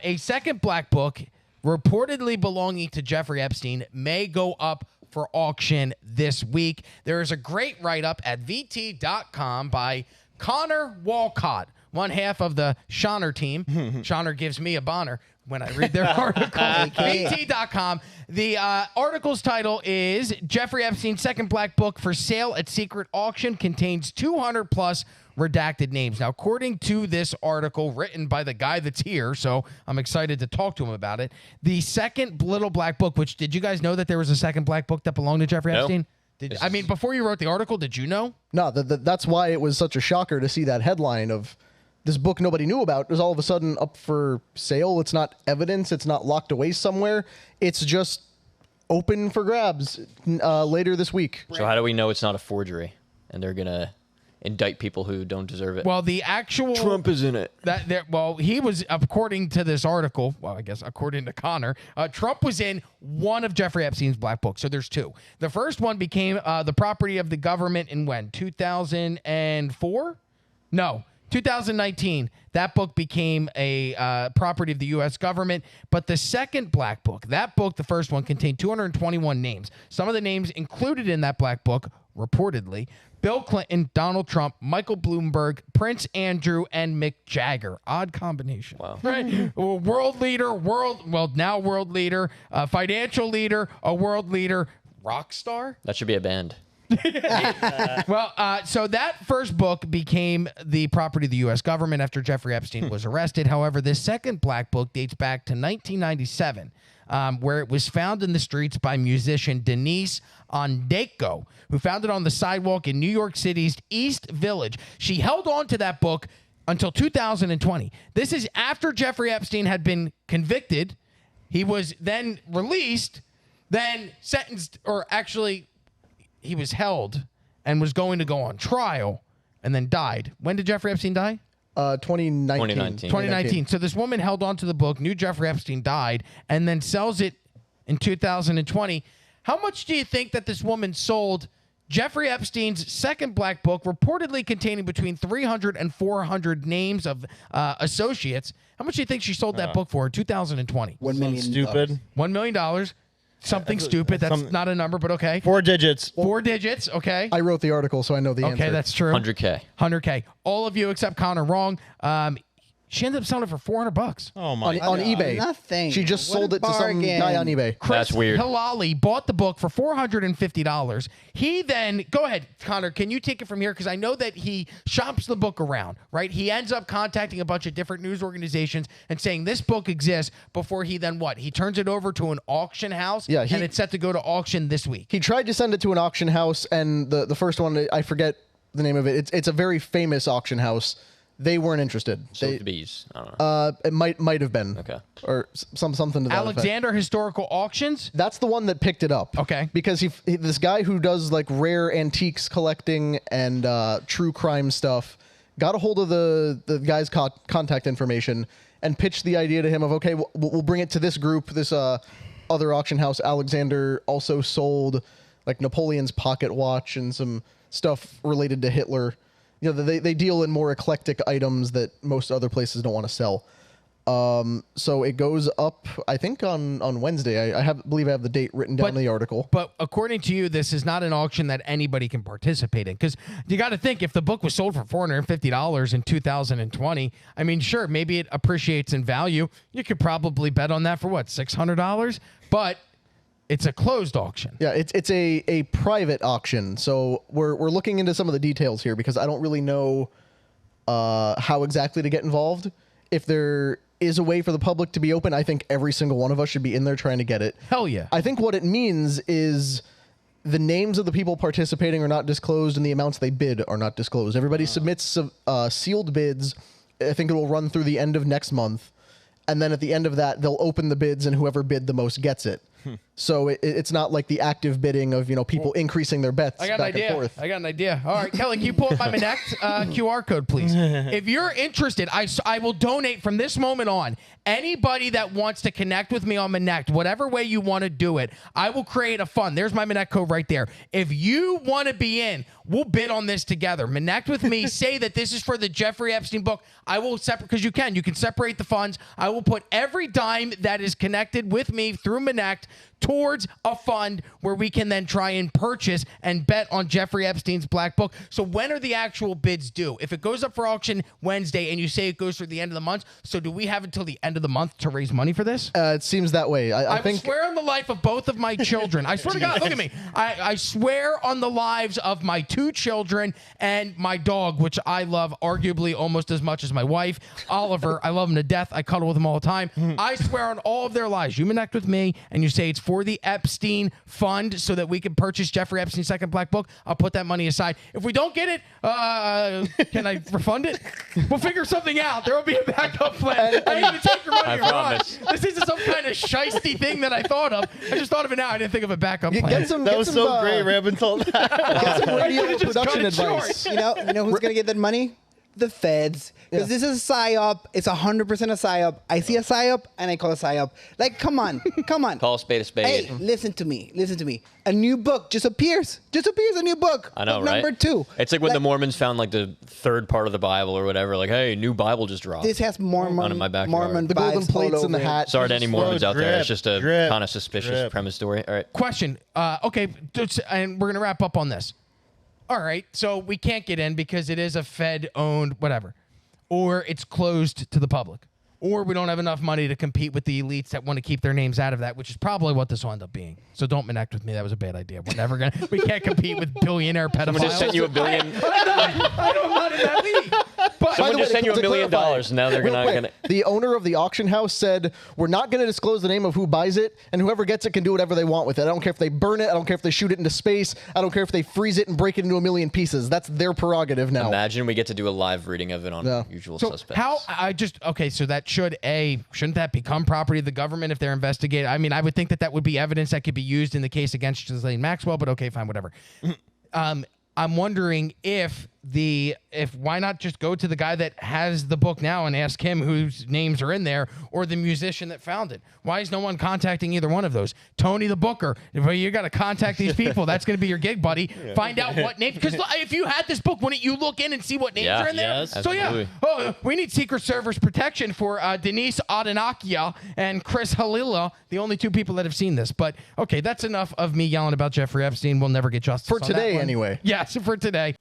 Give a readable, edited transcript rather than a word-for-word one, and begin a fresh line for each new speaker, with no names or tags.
a second black book reportedly belonging to Jeffrey Epstein may go up for auction this week. There is a great write-up at VT.com by Connor Walcott, one half of the Shonner team. Shonner gives me a bonner when I read their article. VT.com. The article's title is Jeffrey Epstein's second black book for sale at secret auction contains 200 plus redacted names. Now, according to this article written by the guy that's here, so I'm excited to talk to him about it, the second little black book, which did you guys know that there was a second black book that belonged to Jeffrey Epstein? I mean, before you wrote the article, did you know?
No, that's why it was such a shocker to see that headline of this book nobody knew about is all of a sudden up for sale. It's not evidence. It's not locked away somewhere. It's just open for grabs later this week.
So how do we know it's not a forgery and they're going to indict people who don't deserve it?
Well, the actual
Trump is in it.
Well, he was, according to this article, well, I guess according to Connor, Trump was in one of Jeffrey Epstein's black books. So there's two. The first one became the property of the government in when? 2004? No. 2019, that book became a property of the U.S. government. But the second black book, that book, the first one, contained 221 names. Some of the names included in that black book, reportedly, Bill Clinton, Donald Trump, Michael Bloomberg, Prince Andrew, and Mick Jagger. Odd combination.
Wow.
Right? World leader, now world leader, financial leader, a world leader, rock star.
That should be a band.
Well, so that first book became the property of the U.S. government after Jeffrey Epstein was arrested. However, this second black book dates back to 1997, where it was found in the streets by musician Denise Ondeko, who found it on the sidewalk in New York City's East Village. She held on to that book until 2020. This is after Jeffrey Epstein had been convicted. He was then released, then sentenced, or actually he was held and was going to go on trial and then died. When did Jeffrey Epstein die?
2019.
So this woman held on to the book, knew Jeffrey Epstein died, and then sells it in 2020. How much do you think that this woman sold Jeffrey Epstein's second black book, reportedly containing between 300 and 400 names of associates? How much do you think she sold that book for in 2020?
$1 million.
Stupid.
$1 million. Something stupid. That's not a number, but okay.
4 digits.
4 digits. Okay.
I wrote the article, so I know the answer.
Okay, that's true.
100K.
100K. All of you except Connor wrong. She ended up selling it for $400.
Oh my!
On eBay.
Nothing.
She just
What
sold
a
it to some
bargain.
guy on eBay.
Chris
That's weird.
Hilali bought the book for $450. He then, go ahead, Connor, can you take it from here? Because I know that he shops the book around, right? He ends up contacting a bunch of different news organizations and saying this book exists before he then what? He turns it over to an auction house,
Yeah,
and it's set to go to auction this week.
He tried to send it to an auction house, and the first one, I forget the name of it. It's a very famous auction house. They weren't interested.
Sold the bees. I don't know.
It might have been.
Okay.
Or something to that effect.
Alexander Historical Auctions?
That's the one that picked it up.
Okay.
Because this guy who does like rare antiques collecting and true crime stuff got a hold of the guy's contact information and pitched the idea to him of, okay, we'll bring it to this group. This other auction house, Alexander, also sold like Napoleon's pocket watch and some stuff related to Hitler. You know, they deal in more eclectic items that most other places don't want to sell. So it goes up, I think, on Wednesday. I believe I have the date written down in the article.
But according to you, this is not an auction that anybody can participate in. Because you got to think, if the book was sold for $450 in 2020, I mean, sure, maybe it appreciates in value. You could probably bet on that for, what, $600? But it's a closed auction.
Yeah, it's a private auction. So we're looking into some of the details here because I don't really know how exactly to get involved. If there is a way for the public to be open, I think every single one of us should be in there trying to get it.
Hell yeah.
I think what it means is the names of the people participating are not disclosed and the amounts they bid are not disclosed. Everybody submits sealed bids. I think it will run through the end of next month. And then at the end of that, they'll open the bids and whoever bid the most gets it. So it's not like the active bidding of people increasing their bets
I got
back
an idea.
and forth.
I got an idea. All right, Kelly, can you pull up my Minect QR code, please? If you're interested, I will donate from this moment on. Anybody that wants to connect with me on Minect, whatever way you want to do it, I will create a fund. There's my Minect code right there. If you want to be in, we'll bid on this together. Minect with me. Say that this is for the Jeffrey Epstein book. I will separate, because you can separate the funds. I will put every dime that is connected with me through Minect towards a fund where we can then try and purchase and bet on Jeffrey Epstein's black book. So when are the actual bids due? If it goes up for auction Wednesday and you say it goes through the end of the month, so do we have until the end of the month to raise money for this?
It seems that way. I think
swear on the life of both of my children. I swear to God, look at me. I swear on the lives of my 2 children and my dog, which I love arguably almost as much as my wife, Oliver. I love him to death. I cuddle with him all the time. I swear on all of their lives. You connect with me and you say it's for the Epstein fund so that we can purchase Jeffrey Epstein's second black book. I'll put that money aside. If we don't get it, can I refund it? We'll figure something out. There will be a backup plan. I didn't even take your money.
I promise.
This isn't some kind of shiesty thing that I thought of. I just thought of it now. I didn't think of a backup plan.
That was so great. Rabin told that.
Get some radio
Just cut
production
it short.
advice.
You know who's gonna get that money? The feds. Because this is a psyop. It's 100% a psyop. I see a psyop and I call a psyop. Like, come on, come on.
Call a spade a spade.
Hey, listen to me. Listen to me. A new book just appears. Just appears a new book.
I know,
Book
right?
Number 2.
It's like when the Mormons found like the 3rd part of the Bible or whatever. Like, hey, new Bible just dropped.
This has Mormon.
in my backyard.
Mormon
The golden
vibes all
plates and the
over it.
hat.
Sorry to any Mormons out there. It's just a
drip,
kind of suspicious
drip.
premise story. All right.
Question. Okay, and we're going to wrap up on this. All right, so we can't get in because it is a Fed-owned whatever. Or it's closed to the public. Or we don't have enough money to compete with the elites that want to keep their names out of that, which is probably what this will end up being. So don't connect with me. That was a bad idea. We're never going to... We can't compete with billionaire pedophiles.
Someone just sent you $1 billion.
I'm not in that league. But
Someone
By the
just
way,
sent you
to
$1 million.
clarify,
Now they're
real
not
quick,
going to...
The owner of the auction house said, we're not going to disclose the name of who buys it, and whoever gets it can do whatever they want with it. I don't care if they burn it. I don't care if they shoot it into space. I don't care if they freeze it and break it into a million pieces. That's their prerogative now.
Imagine we get to do a live reading of it on
Yeah.
Usual
so
Suspects.
how... Okay, so that shouldn't that become property of the government if they're investigated? I mean, I would think that would be evidence that could be used in the case against Ghislaine Maxwell, but okay, fine, whatever. I'm wondering if why not just go to the guy that has the book now and ask him whose names are in there, or the musician that found it? Why is no one contacting either one of those? Tony the Booker, you got to contact these people. That's going to be your gig, buddy. Find out what name, because if you had this book, wouldn't you look in and see what names
Yeah.
are in there?
Yes.
So
Absolutely.
we need Secret Service protection for Denise Adenakia and Chris Halila, the only 2 people that have seen this. But okay, that's enough of me yelling about Jeffrey Epstein. We'll never get justice
For
on that
today,
one.
anyway.
Yes, for today.